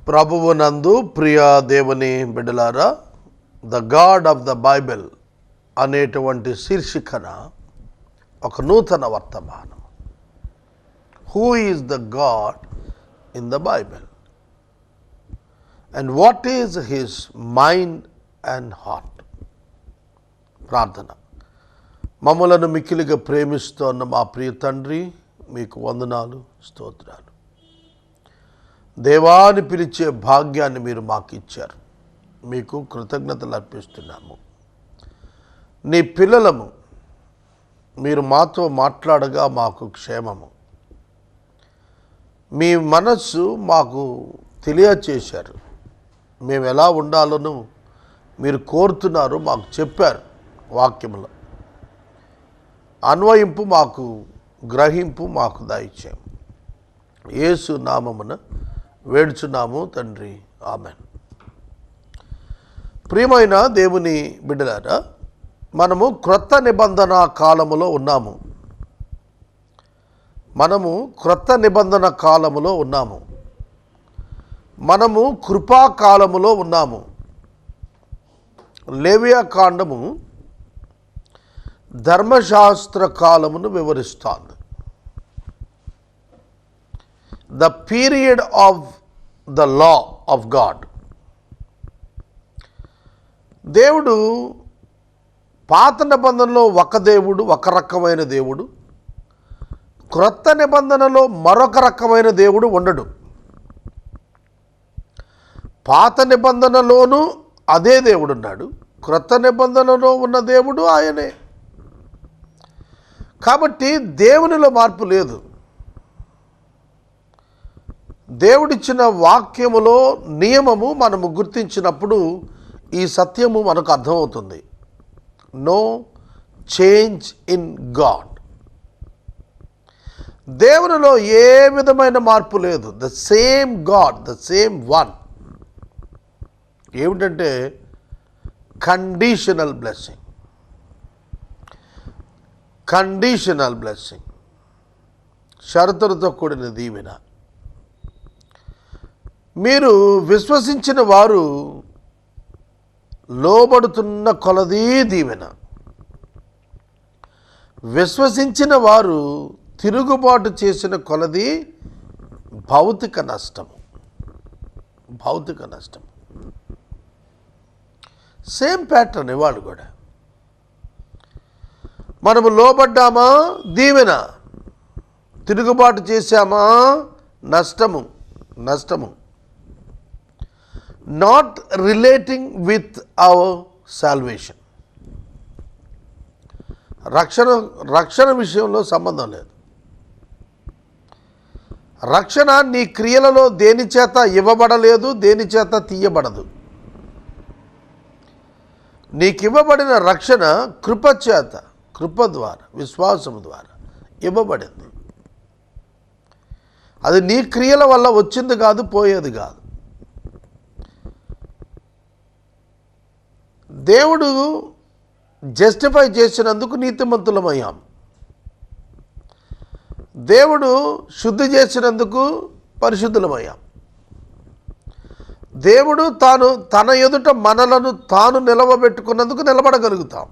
ప్రభువునందు ప్రియ దేవుని బిడ్డలారా, the God of the Bible అనేటువంటి శీర్షికన ఒక నూతన వర్తమానం. Who is the God in the Bible and what is his mind and heart? ప్రార్థన. మమ్మలను మిక్కిలిగా ప్రేమిస్తున్న మా ప్రియ తండ్రి, మీకు వందనాలు, స్తోత్రాలు. దేవాన్ని పిలిచే భాగ్యాన్ని మీరు మాకు ఇచ్చారు, మీకు కృతజ్ఞతలు అర్పిస్తున్నాము. నీ పిల్లలము, మీరు మాతో మాట్లాడగా మాకు క్షేమము. మీ మనస్సు మాకు తెలియచేశారు. మేము ఎలా ఉండాలనో మీరు కోరుతున్నారు మాకు చెప్పారు. వాక్యములో అన్వయింపు మాకు, గ్రహింపు మాకు దయచేయము. యేసు నామమున వేడుచున్నాము తండ్రి, ఆమెన్. ప్రియమైన దేవుని బిడ్డలారా, మనము క్రొత్త నిబంధన కాలములో ఉన్నాము. మనము కృపాకాలములో ఉన్నాము. లేవియా కాండము ధర్మశాస్త్ర కాలమును వివరిస్తోంది. The period of the law of God. దేవుడు పాత నిబంధనలో ఒక దేవుడు, ఒక రకమైన దేవుడు. క్రొత్త నిబంధనలో మరొక రకమైన దేవుడు ఉండడు. పాత నిబంధనలోనూ అదే దేవుడు ఉన్నాడు, క్రొత్త నిబంధనలో ఉన్న దేవుడు ఆయనే. కాబట్టి దేవునిలో మార్పు లేదు. దేవుడిచ్చిన వాక్యములో నియమము మనము గుర్తించినప్పుడు ఈ సత్యము మనకు అర్థమవుతుంది. No change in God. దేవునిలో ఏ విధమైన మార్పు లేదు. The same God, the same one. ఏమిటంటే కండిషనల్ బ్లెస్సింగ్. కండిషనల్ బ్లెస్సింగ్, షరతులతో కూడిన దీవెన. మీరు విశ్వసించిన వారు లోబడుతున్న కొలదీ దీవెన. విశ్వసించిన వారు తిరుగుబాటు చేసిన కొలది భౌతిక నష్టము. సేమ్ ప్యాటర్న్ ఇవాళ కూడా. మనము లోబడ్డామా, దీవెన. తిరుగుబాటు చేశామా, నష్టము. Not relating with our salvation. రక్షణ విషయంలో సంబంధం లేదు. రక్షణ నీ క్రియలలో దేని చేత ఇవ్వబడలేదు, దేని చేత తీయబడదు. నీకు ఇవ్వబడిన రక్షణ కృప చేత, కృప ద్వారా, విశ్వాసము ద్వారా ఇవ్వబడింది. అది నీ క్రియల వల్ల వచ్చింది కాదు, పోయేది కాదు. దేవుడు జస్టిఫై చేసినందుకు నీతిమంతులమయ్యాం. దేవుడు శుద్ధి చేసినందుకు పరిశుద్ధులమయ్యాం. దేవుడు తన ఎదుట మనలను తాను నిలవబెట్టుకున్నందుకు నిలబడగలుగుతాం.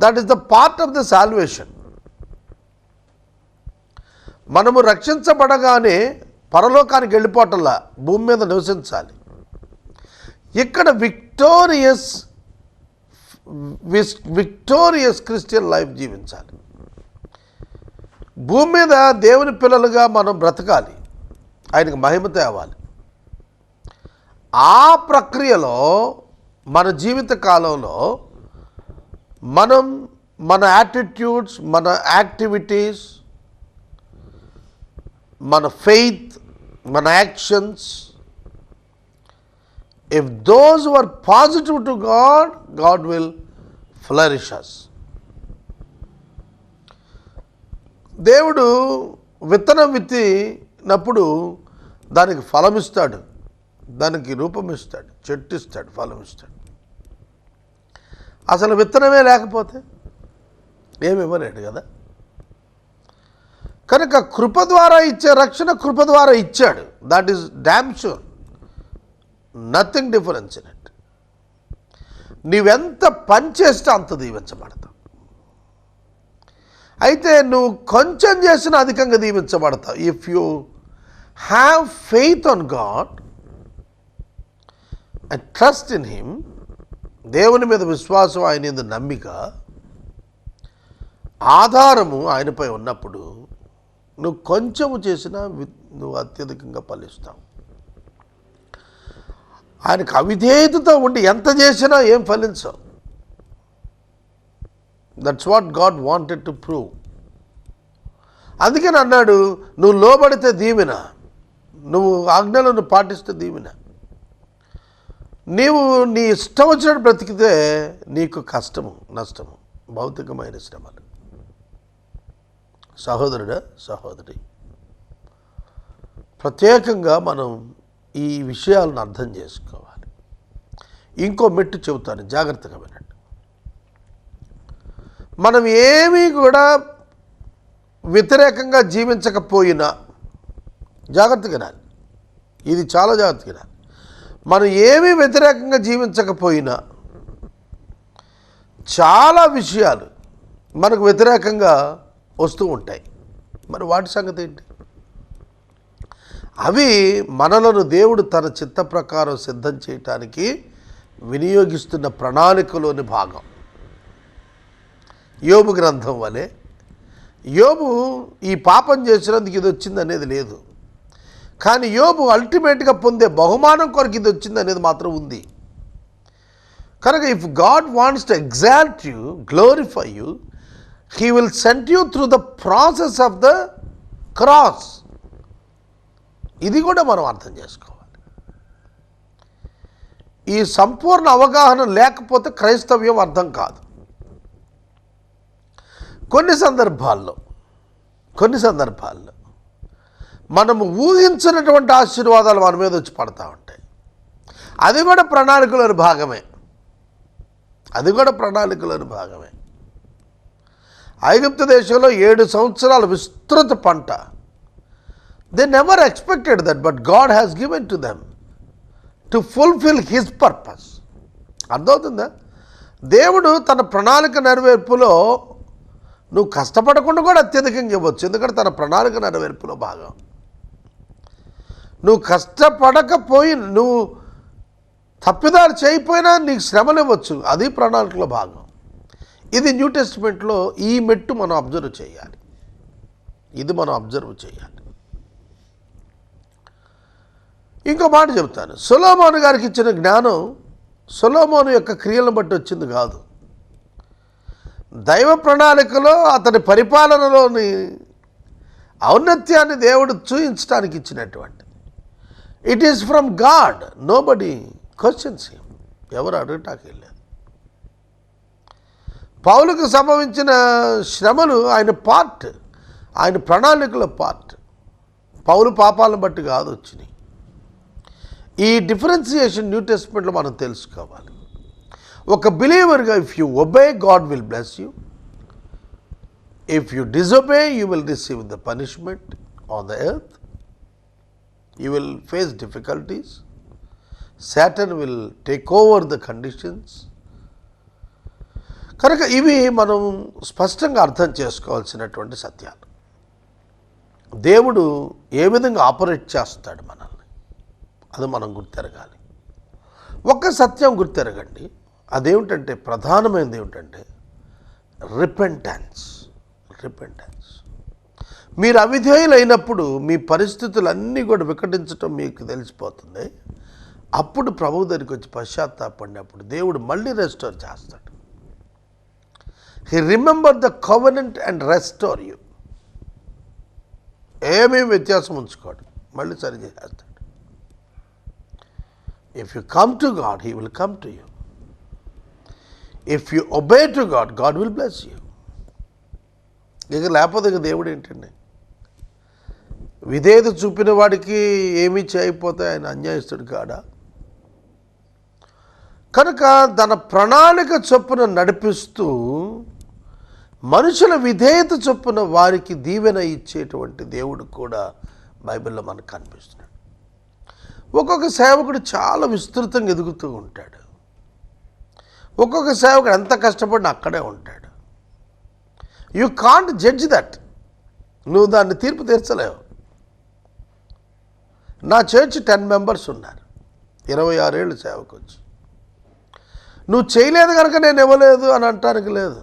That is the part of the salvation. మనము రక్షించబడగానే పరలోకానికి వెళ్ళిపోవటంలా, భూమి మీద నివసించాలి. ఇక్కడ విక్టోరియస్ క్రిస్టియన్ లైఫ్ జీవించాలి. భూమి మీద దేవుని పిల్లలుగా మనం బ్రతకాలి, ఆయనకు మహిమ తేవాలి. ఆ ప్రక్రియలో మన జీవిత కాలంలో మనం మన యాటిట్యూడ్స్, మన యాక్టివిటీస్, మన ఫెయిత్, మన actions, if those who are positive to God, God will flourish us. దేవుడు విత్తనం విత్తినప్పుడు దానికి ఫలం ఇస్తాడు, దానికి రూపం ఇస్తాడు, చెట్టు ఇస్తాడు, ఫలం ఇస్తాడు. అసలు విత్తనమే లేకపోతే ఏమి ఇవ్వలేడు కదా. కనుక కృప ద్వారా ఇచ్చే రక్షణ కృప ద్వారా ఇచ్చాడు. That is damn sure, nothing difference in it. నీవెంత పని చేస్తే అంత దీవించబడతావు. అయితే నువ్వు కొంచెం చేసినా అధికంగా దీవించబడతావు. If you have faith on God and trust in him, దేవుని మీద విశ్వాసం, ఆయన మీద నమ్మిక, ఆధారము ఆయనపై ఉన్నప్పుడు నువ్వు కొంచెము చేసినా నువ్వు అత్యధికంగా ఫలిస్తావు. ఆయనకు అవిధేయతతో ఉండి ఎంత చేసినా ఏం ఫలించవు. That's what God wanted to prove. అందుకని అన్నాడు, నువ్వు లోబడితే దీవెన, నువ్వు ఆజ్ఞలను పాటిస్తే దీవెన. నీవు నీ ఇష్టం వచ్చినట్టు బ్రతికితే నీకు కష్టము, నష్టము, భౌతికమైన శ్రమలు. సహోదరుడా, సహోదరి, ప్రత్యేకంగా మనం ఈ విషయాలను అర్థం చేసుకోవాలి. ఇంకో మెట్టు చెబుతాను, జాగ్రత్తగా వినండి. మనం ఏమీ కూడా వ్యతిరేకంగా జీవించకపోయినా, జాగ్రత్తగా వినాలి, ఇది చాలా జాగ్రత్తగా వినాలి. మనం ఏమీ వ్యతిరేకంగా జీవించకపోయినా చాలా విషయాలు మనకు వ్యతిరేకంగా వస్తూ ఉంటాయి. మరి వాటి సంగతి ఏంటి? అవి మనలను దేవుడు తన చిత్త ప్రకారం సిద్ధం చేయటానికి వినియోగిస్తున్న ప్రణాళికలోని భాగం. యోబు గ్రంథం వలె యోబు ఈ పాపం చేసినందుకు ఇది వచ్చింది అనేది లేదు, కానీ యోబు అల్టిమేట్గా పొందే బహుమానం కొరకు ఇది వచ్చింది అనేది మాత్రం ఉంది. కనుక if God wants to exalt you, glorify you, he will send you through the process of the cross. ఇది కూడా మనం అర్థం చేసుకోవాలి. ఈ సంపూర్ణ అవగాహన లేకపోతే క్రైస్తవ్యం అర్థం కాదు. కొన్ని సందర్భాల్లో మనము ఊహించినటువంటి ఆశీర్వాదాలు మన మీద వచ్చి పడతా ఉంటాయి. అది కూడా ప్రణాళికలోని భాగమే. ఐగుప్తు దేశంలో 7 సంవత్సరాల విస్తృత పంట. They never expected that, but God has given to them to fulfil his purpose. అర్థమవుతుందా? దేవుడు తన ప్రణాళిక నెరవేర్పులో నువ్వు కష్టపడకుండా కూడా అత్యధికంగా ఇవ్వచ్చు, ఎందుకంటే తన ప్రణాళిక నెరవేర్పులో భాగం. నువ్వు కష్టపడకపోయి, నువ్వు తప్పిదాలు చేయకపోయినా నీకు శ్రమలు ఇవ్వచ్చు, అది ప్రణాళికలో భాగం. ఇది న్యూ టెస్టిమెంట్లో ఈ మెట్టు మనం అబ్జర్వ్ చేయాలి. ఇంకో మాట చెబుతాను. సొలొమోను గారికి ఇచ్చిన జ్ఞానం సొలొమోను యొక్క క్రియలను బట్టి వచ్చింది కాదు, దైవ ప్రణాళికలో అతని పరిపాలనలోని ఔన్నత్యాన్ని దేవుడు చూయించడానికి ఇచ్చినటువంటి. It is from God, nobody questions him. ఎవరు అడగటానికి వెళ్ళలేదు. పౌలుకు సంభవించిన శ్రమలు ఆయన ప్రణాళికలో పార్ట్. పౌలు పాపాలను బట్టి కాదు వచ్చినాయి. ఈ డిఫరెన్సియేషన్ న్యూ టెస్టిమెంట్లో మనం తెలుసుకోవాలి. ఒక బిలీవర్గా, if you obey, God will bless you. If you disobey, you will receive the punishment on the earth. You will face difficulties. Satan will take over the conditions. కనుక ఇవి మనం స్పష్టంగా అర్థం చేసుకోవాల్సినటువంటి సత్యాలు. దేవుడు ఏ విధంగా ఆపరేట్ చేస్తాడు మనల్ని, అది మనం గుర్తెరగాలి. ఒక్క సత్యం గుర్తెరగండి, అదేమిటంటే, ప్రధానమైనది ఏమిటంటే రిపెంటెన్స్. మీరు అవిధేయులైనప్పుడు మీ పరిస్థితులన్నీ కూడా వికటించటం మీకు తెలిసిపోతుంది. అప్పుడు ప్రభువు దగ్గరికి వచ్చి పశ్చాత్తాపడినప్పుడు దేవుడు మళ్ళీ రెస్టోర్ చేస్తాడు. He remember the covenant and restore you. ఏమేమి వ్యత్యాసం ఉంచుకోడు, మళ్ళీ సరి చేసేస్తాడు. If you come to God, he will come to you. If you obey to God, God will bless you. ఇక లేకపోతే ఇక దేవుడు ఏంటండి? విధేయత చూపిన వాడికి ఏమీ చేయకపోతే ఆయన అన్యాయస్తుడు కాడా? కనుక తన ప్రణాళిక చొప్పున నడిపిస్తూ మనుషుల విధేయత చొప్పున వారికి దీవెన ఇచ్చేటువంటి దేవుడు కూడా బైబిల్లో మనకు కనిపిస్తున్నాడు. ఒక్కొక్క సేవకుడు చాలా విస్తృతంగా ఎదుగుతూ ఉంటాడు. ఒక్కొక్క సేవకుడు ఎంత కష్టపడినా అక్కడే ఉంటాడు. You can't judge that. నువ్వు దాన్ని తీర్పు తీర్చలేవు. నా చర్చ్ 10 మెంబర్స్ ఉన్నారు, 26 ఏళ్ళు సేవకు వచ్చి. నువ్వు చేయలేదు కనుక నేను ఇవ్వలేదు అని అంటానికి లేదు.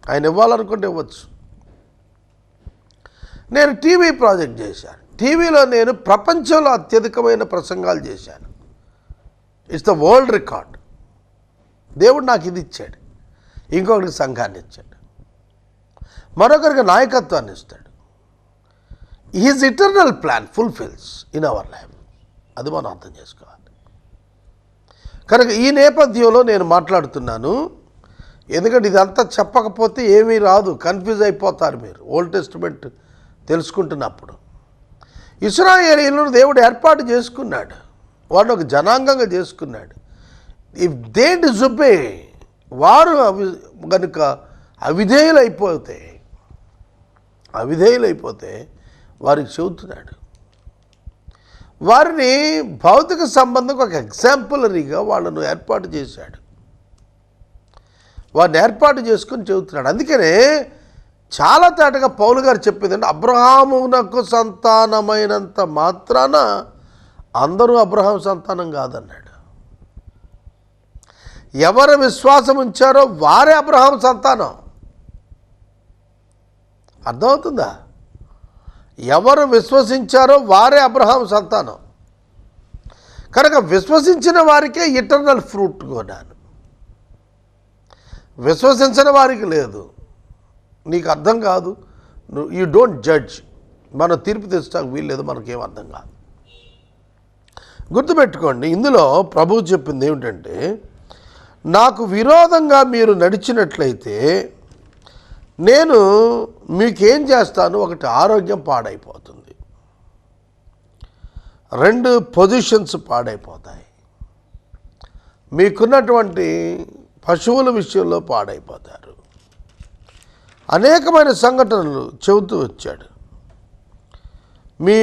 ఆయన ఇవ్వాలనుకుంటే ఇవ్వచ్చు. నేను టీవీ ప్రాజెక్ట్ చేశాను. టీవీలో నేను ప్రపంచంలో అత్యధికమైన ప్రసంగాలు చేశాను. It's the world record. దేవుడు నాకు ఇది ఇచ్చాడు, ఇంకొకరికి సంఘాన్ని ఇచ్చాడు, మరొకరికి నాయకత్వాన్ని ఇస్తాడు. His eternal plan fulfils in our life. అది మనం అర్థం చేసుకోవాలి. కనుక ఈ నేపథ్యంలో నేను మాట్లాడుతున్నాను. ఎందుకంటే ఇదంతా చెప్పకపోతే ఏమీ రాదు, కన్ఫ్యూజ్ అయిపోతారు మీరు ఓల్డ్ టెస్టిమెంట్ తెలుసుకుంటున్నప్పుడు. ఇశ్రాయేలీయులను దేవుడు ఏర్పాటు చేసుకున్నాడు, వాడు ఒక జనాంగంగా చేసుకున్నాడు. ఇఫ్ దే డిజొబే, వారు కనుక అవిధేయులైపోతే వారికి చెబుతున్నాడు. వారిని భౌతిక సంబంధం ఒక ఎగ్జాంపులరీగా వాళ్ళను ఏర్పాటు చేశాడు. వారిని ఏర్పాటు చేసుకొని చెబుతున్నాడు. అందుకనే చాలా తేటగా పౌలు గారు చెప్పేదంటే, అబ్రహామునకు సంతానమైనంత మాత్రాన అందరూ అబ్రహాం సంతానం కాదన్నాడు. ఎవరు విశ్వాసం ఉంచారో వారే అబ్రహాం సంతానం. అర్థమవుతుందా? ఎవరు విశ్వసించారో వారే అబ్రహాం సంతానం. కనుక విశ్వసించిన వారికే ఇటర్నల్ ఫ్రూట్ కొన్నాను, విశ్వసించిన వారికి లేదు. నీకు అర్థం కాదు, యూ డోంట్ జడ్జ్. మనం తీర్పు తెచ్చడానికి వీల్లేదు, మనకేం అర్థం కాదు. గుర్తుపెట్టుకోండి, ఇందులో ప్రభువు చెప్పింది ఏమిటంటే, నాకు విరోధంగా మీరు నడిచినట్లయితే నేను మీకేం చేస్తాను? ఒకటి, ఆరోగ్యం పాడైపోతుంది. 2, పొజిషన్స్ పాడైపోతాయి. మీకున్నటువంటి పశువుల విషయంలో పాడైపోతారు. అనేకమైన సంఘటనలు చెబుతూ వచ్చాడు. మీ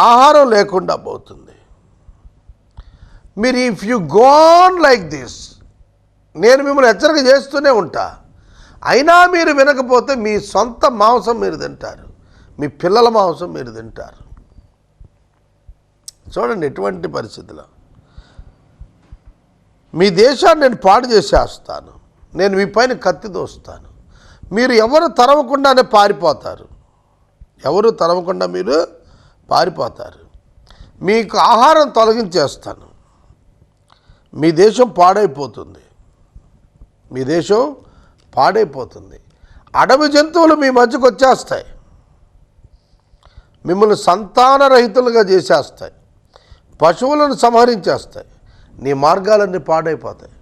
ఆహారం లేకుండా పోతుంది. మీరు if you gone like this, నేను మిమ్మల్ని హెచ్చరిక చేస్తూనే ఉంటా, అయినా మీరు వినకపోతే మీ సొంత మాంసం మీరు తింటారు, మీ పిల్లల మాంసం మీరు తింటారు. చూడండి ఎటువంటి పరిస్థితిలో. మీ దేశాన్ని నేను పాడు చేసేస్తాను, నేను మీ పైన కత్తి దోస్తాను, మీరు ఎవరు తరవకుండానే పారిపోతారు. ఎవరు తరవకుండా మీరు పారిపోతారు. మీకు ఆహారం తొలగించేస్తాను. మీ దేశం పాడైపోతుంది. మీ దేశం పాడైపోతుంది. అడవి జంతువులు మీ మధ్యకు వచ్చేస్తాయి, మిమ్మల్ని సంతానరహితులుగా చేసేస్తాయి, పశువులను సంహరించేస్తాయి. నీ మార్గాలన్నీ పాడైపోతాయి.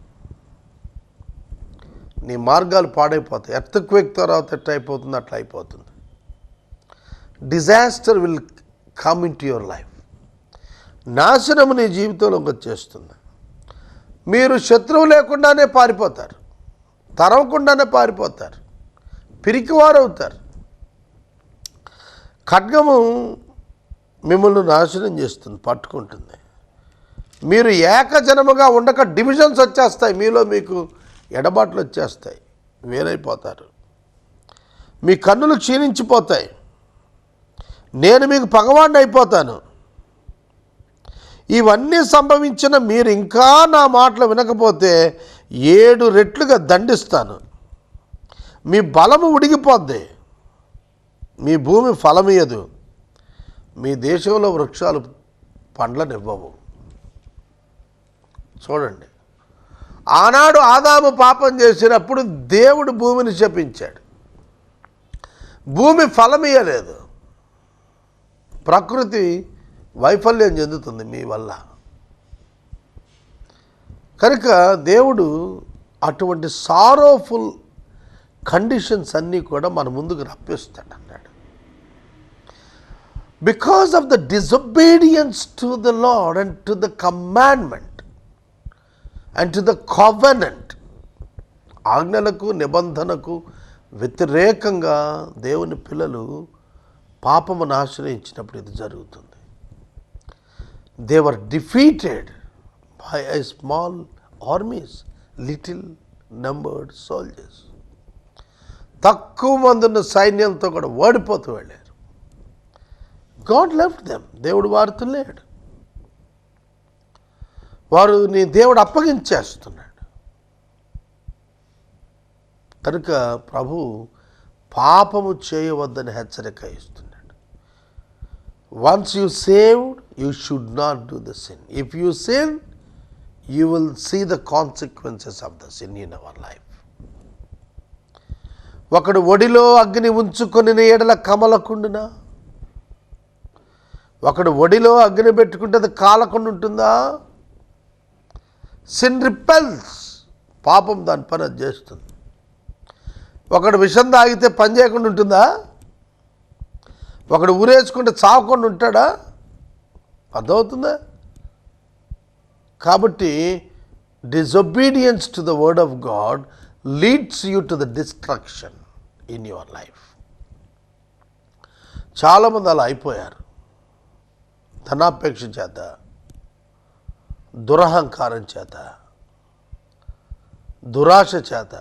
నీ మార్గాలు పాడైపోతాయి. ఎర్త్క్వేక్ తర్వాత ఎట్లా అయిపోతుంది అట్లా అయిపోతుంది. Disaster will come in to your life. నాశనము నీ జీవితంలోకి వచ్చేస్తుంది. మీరు శత్రువు లేకుండానే పారిపోతారు, తరవకుండానే పారిపోతారు, పిరికివారు అవుతారు. ఖడ్గము మిమ్మల్ని నాశనం చేస్తుంది, పట్టుకుంటుంది. మీరు ఏకజనముగా ఉండక డివిజన్స్ వచ్చేస్తాయి. మీలో మీకు ఎడబాట్లు వచ్చేస్తాయి, వేరైపోతారు. మీ కన్నులు క్షీణించిపోతాయి. నేను మీకు పగవాడిని అయిపోతాను. ఇవన్నీ సంభవించిన మీరు ఇంకా నా మాటలు వినకపోతే 7 రెట్లుగా దండిస్తాను. మీ బలము ఉడిగిపోద్ది, మీ భూమి ఫలమియదు, మీ దేశంలో వృక్షాలు పండ్లనివ్వవు. చూడండి, ఆనాడు ఆదాము పాపం చేసినప్పుడు దేవుడు భూమిని శపించాడు. భూమి ఫలమియలేదు. ప్రకృతి వైఫల్యం చెందుతుంది మీ వల్ల. కనుక దేవుడు అటువంటి సారోఫుల్ కండిషన్స్ అన్నీ కూడా మన ముందుకు రప్పిస్తాడు అన్నాడు. Because of the disobedience to the Lord and to the commandment and to the covenant, ఆజ్ఞలకు నిబంధనకు వ్యతిరేకంగా దేవుని పిల్లలు పాపమును ఆశ్రయించినప్పుడు ఇది జరుగుతుంది. They were defeated by a small armies, little numbered soldiers. తక్కువ మంది ఉన్న సైన్యంతో కూడా ఓడిపోతూ వెళ్ళారు. God left them. దేవుడు వారితో లేడు. వారిని దేవుడు అప్పగించేస్తున్నాడు. కనుక ప్రభు పాపము చేయవద్దని హెచ్చరిక ఇస్తున్నాడు. Once you saved, you should not do the sin. If you sin, you will see the consequences of the sin in our life. ఒకడు ఒడిలో అగ్ని ఉంచుకొని ఎడల కమలకుండునా? ఒకడు ఒడిలో అగ్ని పెట్టుకుంటే అది కాలకుండా ఉంటుందా? Sin repels. పాపం దాని పని అది చేస్తుంది. ఒకడు విషం తాగితే పని చేయకుండా ఉంటుందా? ఒకడు ఊరేసుకుంటే చావకుండా ఉంటాడా? అర్థమవుతుందా? కాబట్టి disobedience to the word of God leads you to the destruction in your life. చాలామంది అలా అయిపోయారు. ధనాపేక్ష చేత, దురహంకారం చేత, దురాశ చేత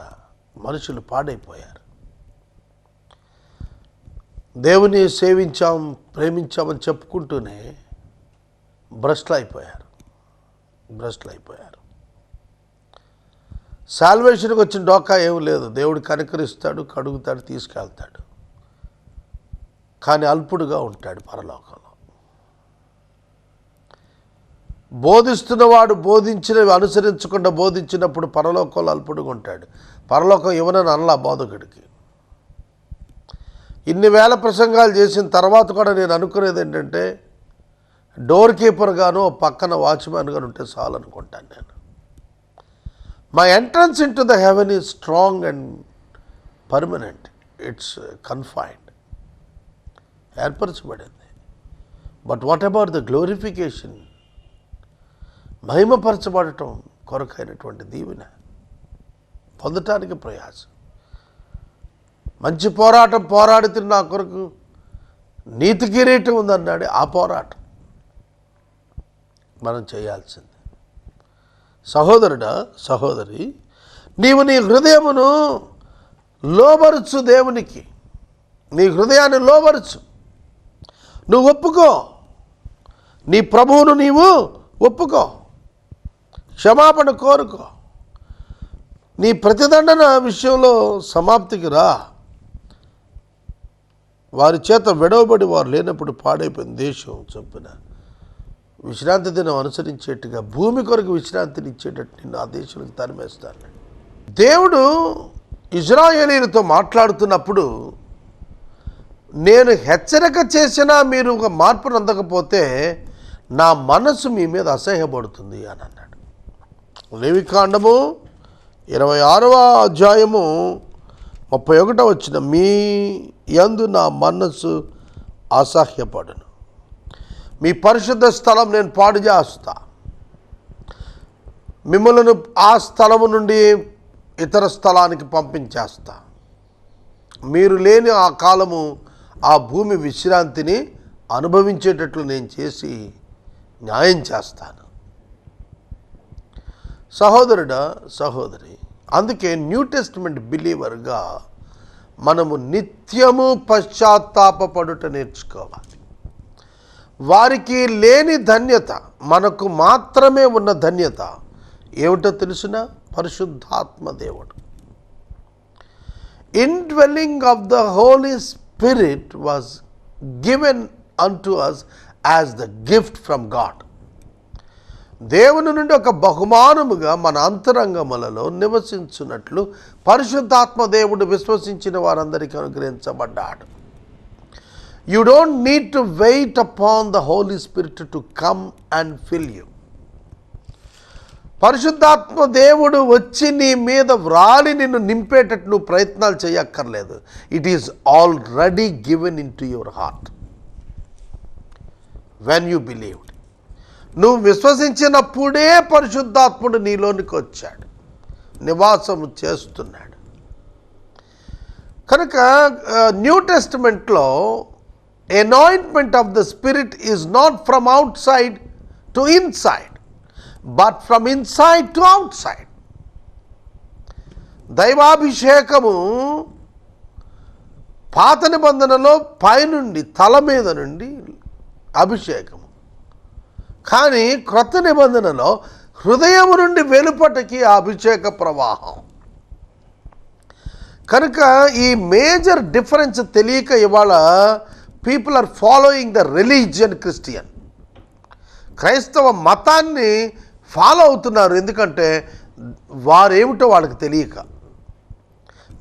మనుషులు పాడైపోయారు. దేవుని సేవించాం, ప్రేమించామని చెప్పుకుంటూనే భ్రష్టులు అయిపోయారు. సాల్వేషన్కి వచ్చిన డోకా ఏం లేదు. దేవుడు కనికరిస్తాడు, కడుగుతాడు, తీసుకెళ్తాడు. కానీ అల్పుడుగా ఉంటాడు పరలోకంలో. బోధిస్తున్నవాడు బోధించినవి అనుసరించకుండా బోధించినప్పుడు పరలోకంలో అల్పుడుగా ఉంటాడు. పరలోకం ఇవ్వనని అనలా బోధకుడికి. ఇన్ని వేల ప్రసంగాలు చేసిన తర్వాత కూడా నేను అనుకునేది ఏంటంటే, డోర్ కీపర్గాను పక్కన వాచ్మ్యాన్గాను ఉంటే చాలు అనుకుంటాను నేను. My entrance into the heaven is strong and permanent. It's confined, ఏర్పరచబడింది. But what about the glorification? మహిమపరచబడటం కొరకైనటువంటి దీవెన పొందటానికి ప్రయాసం. మంచి పోరాటం పోరాడితే నా కొరకు నీతి కిరీటం ఉందన్నాడు. ఆ పోరాటం మనం చేయాల్సింది. సహోదరుడా, సహోదరి, నీవు నీ హృదయమును లోబరుచు. దేవునికి నీ హృదయాన్ని లోబరుచు. నువ్వు ఒప్పుకో. నీ ప్రభువును నీవు ఒప్పుకో. క్షమాపణ కోరుకో. నీ ప్రతిదండన విషయంలో సమాప్తికి రా. వారి చేత విడవబడి వారు లేనప్పుడు పాడైపోయిన దేశం చొప్పున విశ్రాంతి దినం అనుసరించేట్టుగా భూమి కొరకు విశ్రాంతిని ఇచ్చేటట్టు నిన్ను ఆ దేశానికి తరిమేస్తాను. దేవుడు ఇశ్రాయేలీయులతో మాట్లాడుతున్నప్పుడు, నేను హెచ్చరిక చేసినా మీరు ఒక మార్పును అందకపోతే నా మనసు మీ మీద అసహ్యపడుతుంది అని అన్నాడు. లేవికాండము 26వ అధ్యాయము 31వ వచనం, మీ యందు నా మనస్సు అసహ్యపడును, మీ పరిశుద్ధ స్థలం నేను పాడు చేస్తా, మిమ్మల్ని ఆ స్థలము నుండి ఇతర స్థలానికి పంపించేస్తా, మీరు లేని ఆ కాలము ఆ భూమి విశ్రాంతిని అనుభవించేటట్లు నేను చేసి న్యాయం చేస్తాను. సహోదరుడా, సహోదరి, అందుకే న్యూ టెస్టిమెంట్ బిలీవర్గా మనము నిత్యము పశ్చాత్తాపపడుట నేర్చుకోవాలి. వారికి లేని ధన్యత మనకు మాత్రమే ఉన్న ధన్యత ఏమిటో తెలుసిన? పరిశుద్ధాత్మ దేవుడు. Indwelling of the Holy Spirit was given unto us as the gift from God. దేవుని నుండి ఒక బహుమానముగా మన అంతరంగములలో నివసించున్నట్లు పరిశుద్ధాత్మ దేవుడు విశ్వసించిన వారందరికీ అనుగ్రహించబడ్డాడు. You don't need to wait upon the Holy Spirit to come and fill you. పరిశుద్ధాత్మ దేవుడు వచ్చి నీ మీద వ్రాలి నిన్ను నింపేటట్టు నువ్వు ప్రయత్నాలు చేయక్కర్లేదు. It is already given in to your heart when you believed. నువ్వు విశ్వసించినప్పుడే పరిశుద్ధాత్ముడు నీలోనికి వచ్చాడు, నివాసము చేస్తున్నాడు. కనుక new టెస్టిమెంట్లో anointment of the Spirit is not from outside to inside, but from inside to outside. దైవాభిషేకము పాత నిబంధనలో పైనుండి తల మీద నుండి అభిషేకము, కానీ క్రొత్త నిబంధనలో హృదయం నుండి వెలుపటికి ఆ అభిషేక ప్రవాహం. కనుక ఈ మేజర్ డిఫరెన్స్ తెలియక ఇవాళ people are following the religion Christian, క్రైస్తవ మతాన్ని ఫాలో అవుతున్నారు. ఎందుకంటే వారేమిటో వాళ్ళకి తెలియక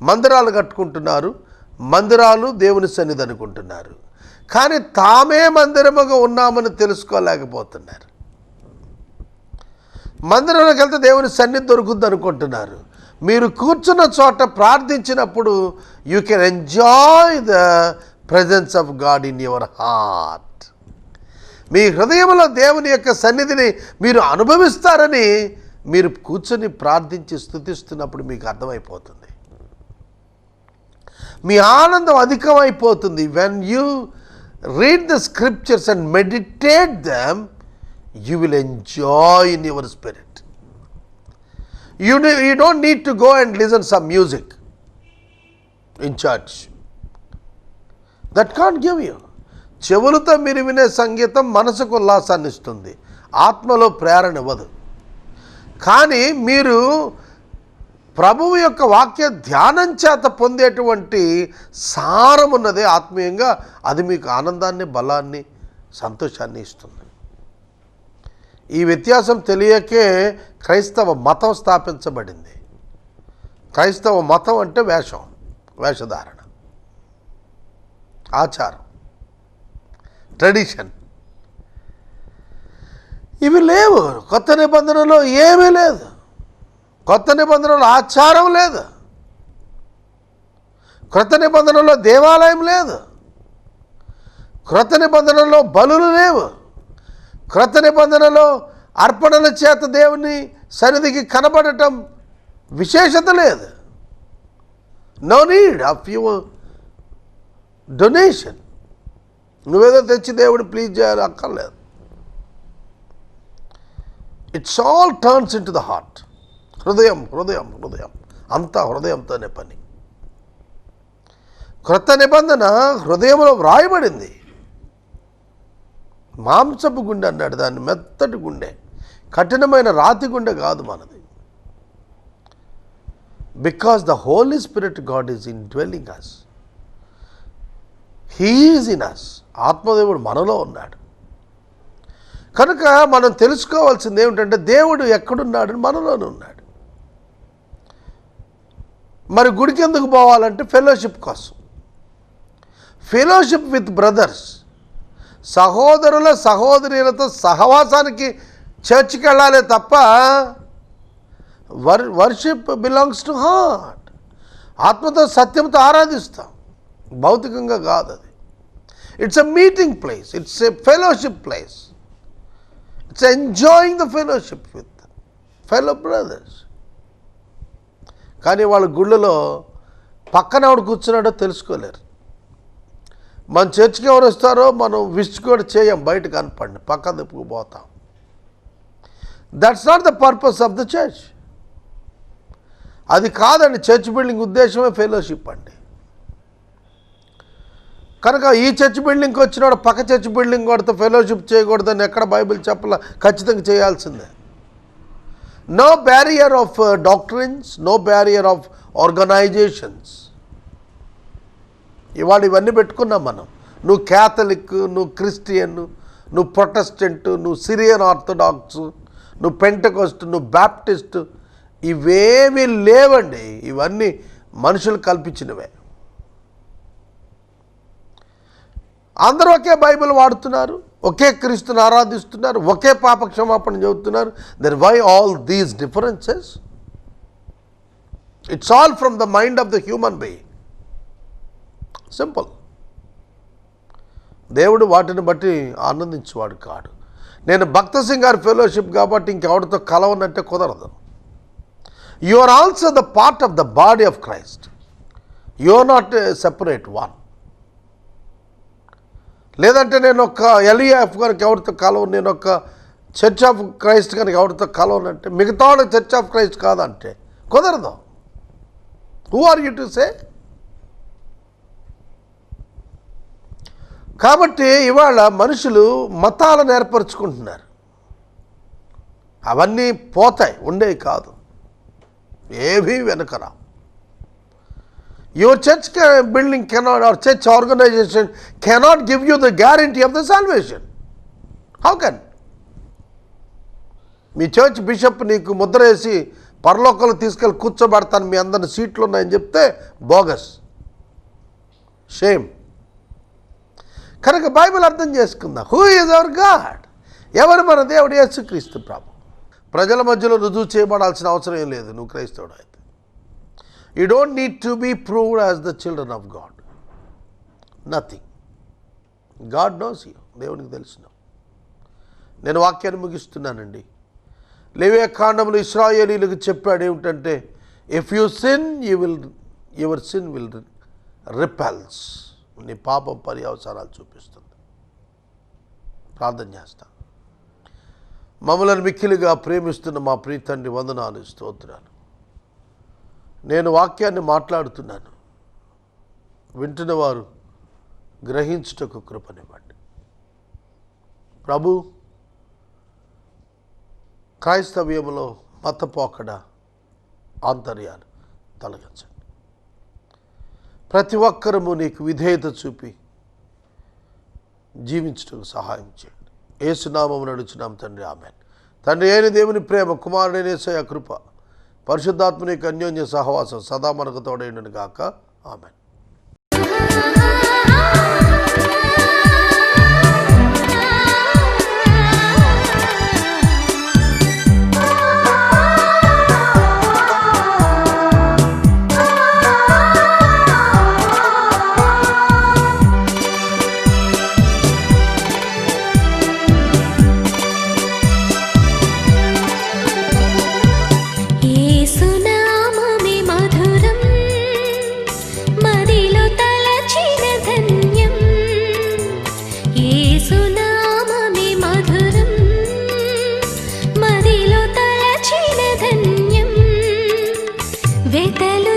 మందిరాలు కట్టుకుంటున్నారు, మందిరాలు దేవుని సన్నిధి అనుకుంటున్నారు, కానీ తామే మందిరముగా ఉన్నామని తెలుసుకోలేకపోతున్నారు. మందిరంలోకి వెళ్తే దేవుని సన్నిధి దొరుకుద్ది అనుకుంటున్నారు. మీరు కూర్చున్న చోట ప్రార్థించినప్పుడు you can enjoy the presence of God in your heart. మీ హృదయంలో దేవుని యొక్క సన్నిధిని మీరు అనుభవిస్తారని మీరు కూర్చొని ప్రార్థించి స్తుతిస్తున్నప్పుడు మీకు అర్థమైపోతుంది. మీ ఆనందం అధికమైపోతుంది. When you read the scriptures and meditate them, you will enjoy in your spirit. You don't need to go and listen some music in church. That can't give you. చెవులతో మీరు వినే సంగీతం మనసుకు ఉల్లాసాన్ని ఇస్తుంది, ఆత్మలో ప్రేరణ ఇవ్వదు. కానీ మీరు ప్రభువు యొక్క వాక్య ధ్యానం చేత పొందేటువంటి సారం ఉన్నదే ఆత్మీయంగా, అది మీకు ఆనందాన్ని, బలాన్ని, సంతోషాన్ని ఇస్తుంది. ఈ వ్యత్యాసం తెలియకే క్రైస్తవ మతం స్థాపించబడింది. క్రైస్తవ మతం అంటే వేషధారణ, ఆచారం, ట్రెడిషన్. ఇవి లేవు. కొత్త నిబంధనలో ఏమీ లేదు. కొత్త నిబంధనలో ఆచారం లేదు. క్రొత్త నిబంధనలో దేవాలయం లేదు. క్రొత్త నిబంధనలో బలులు లేవు. క్రొత్త నిబంధనలో అర్పణల చేత దేవుని సన్నిధికి కనబడటం విశేషత లేదు. No need of your donation. నువ్వేదో తెచ్చి దేవుడు ప్లీజ్ చేయాలి అక్కర్లేదు. It's all turns into the heart. హృదయం హృదయం హృదయం అంతా హృదయంతోనే పని. క్రొత్త నిబంధన హృదయంలో వ్రాయబడింది. మాంసపు గుండె అన్నాడు దాన్ని, మెత్తటి గుండె, కఠినమైన రాతి గుండె కాదు మనది. Because the Holy Spirit God is indwelling us. He is in us. ఆత్మదేవుడు మనలో ఉన్నాడు. కనుక మనం తెలుసుకోవాల్సింది ఏమిటంటే దేవుడు ఎక్కడున్నాడని మనలోనే ఉన్నాడు. మరి గుడికి ఎందుకు పోవాలంటే ఫెలోషిప్ కోసం. ఫెలోషిప్ విత్ బ్రదర్స్, సహోదరుల సహోదరులతో సహవాసానికి చర్చికి వెళ్ళాలి తప్ప వర్షిప్ బిలాంగ్స్ టు హార్ట్. ఆత్మతో సత్యంతో ఆరాధిస్తాం, భౌతికంగా కాదు అది. It's a meeting place, it's a fellowship place, it's enjoying the fellowship with fellow brothers. కానీ వాళ్ళ గుళ్ళలో పక్కన ఎవడు కూర్చున్నాడో తెలుసుకోలేరు. మన చర్చికి ఎవరు వస్తారో మనం విష్ కూడా చేయం, బయట కనపడి పక్క తిప్పుకుపోతాం. That's not the purpose of the church. అది కాదండి చర్చ్ బిల్డింగ్ ఉద్దేశమే ఫెలోషిప్ అండి. కనుక ఈ చర్చ్ బిల్డింగ్కి వచ్చినాడు పక్క చర్చ్ బిల్డింగ్ కొడితే ఫెలోషిప్ చేయకూడదని ఎక్కడ బైబిల్ చెప్పాల, ఖచ్చితంగా చేయాల్సిందే. No barrier of doctrines, no barrier of organisations. ఇవాళ ఇవన్నీ పెట్టుకున్నాం మనం. నువ్వు క్యాథలిక్, నువ్వు క్రిస్టియన్, నువ్వు ప్రొటెస్టెంట్, నువ్వు సిరియన్ ఆర్థడాక్స్, నువ్వు పెంటకోస్ట్, నువ్వు బ్యాప్టిస్ట్, ఇవేమీ లేవండి. ఇవన్నీ మనుషులు కల్పించినవే. అందరూ ఒకే బైబిల్ వాడుతున్నారు, ఒకే క్రీస్తుని ఆరాధిస్తున్నారు, ఒకే పాప క్షమాపణ చెబుతున్నారు. Then why all these differences? It's all from the mind of the human being. Simple. దేవుడు వాటిని బట్టి ఆనందించేవాడు కాడు. నేను భక్త సింగ్ గారి ఫెలోషిప్ కాబట్టి ఇంకెవరితో కలవనంటే కుదరదు. You are also the part of the body of Christ. You are not a separate one. లేదంటే నేను ఒక ఎల్ఈఎఫ్ కనుక ఎవరితో కలవను, నేను ఒక చర్చ్ ఆఫ్ క్రైస్ట్ కనుక ఎవరితో కలవనంటే మిగతా వాళ్ళు చర్చ్ ఆఫ్ క్రైస్ట్ కాదంటే కుదరదు. Who are you to say? కాబట్టి ఇవాళ మనుషులు మతాలను ఏర్పరచుకుంటున్నారు. అవన్నీ పోతాయి, ఉండేవి కాదు, ఏవీ వెనకరా. Your church building cannot, or church organization cannot give you the guarantee of the salvation. How can? Me church bishop నీకు ముద్ర వేసి పరలోకంలో తీసుకెళ్ళి కూర్చోబెడతాను, మీ అందరిని సీట్లు ఉన్నాయని చెప్తే బోగస్, షేమ్. కనుక బైబిల్ అర్థం చేసుకుందాం. Who is our God? ఎవరు మన దేవుడు? యేసుక్రీస్తు ప్రభు. ప్రజల మధ్యలో రుజువు చేయబడాల్సిన అవసరం ఏం లేదు నువ్వు క్రైస్తవుడు అయితే. You don't need to be proved as the children of God. Nothing. God knows you. దేవునికి తెలుసును. నేను వాక్యాన్ని ముగిస్తున్నానండి. లేవియా కాండములు ఇశ్రాయేలీయులకు చెప్పాడు ఏమిటంటే, if you sin your sin will repulse. నీ పాపం పర్యవసానాలు చూపిస్తుంది. ప్రార్థన చేస్తాను. మమ్మల్ని మిక్కిలిగా ప్రేమిస్తున్న మా ప్రియ తండ్రి, వందనాలు, స్తోత్రాలు. నేను వాక్యాన్ని మాట్లాడుతున్నాను, వింటున్న వారు గ్రహించుటకు కృపనివ్వండి ప్రభు. క్రైస్తవ్యంలో మతపోకడ ఆంతర్యాలు తొలగించండి. ప్రతి ఒక్కరము నీకు విధేయత చూపి జీవించటకు సహాయం చేయండి. యేసునామమున అడుగుచున్నాం తండ్రి, ఆమేన్. తండ్రి అయిన దేవుని ప్రేమ, కుమారుడైన యేసయ్య కృప, పరిశుద్ధాత్మని అన్యోన్య సహవాసం సదా మనకు తోడైండును గాక. ఆమేన్. వెతలు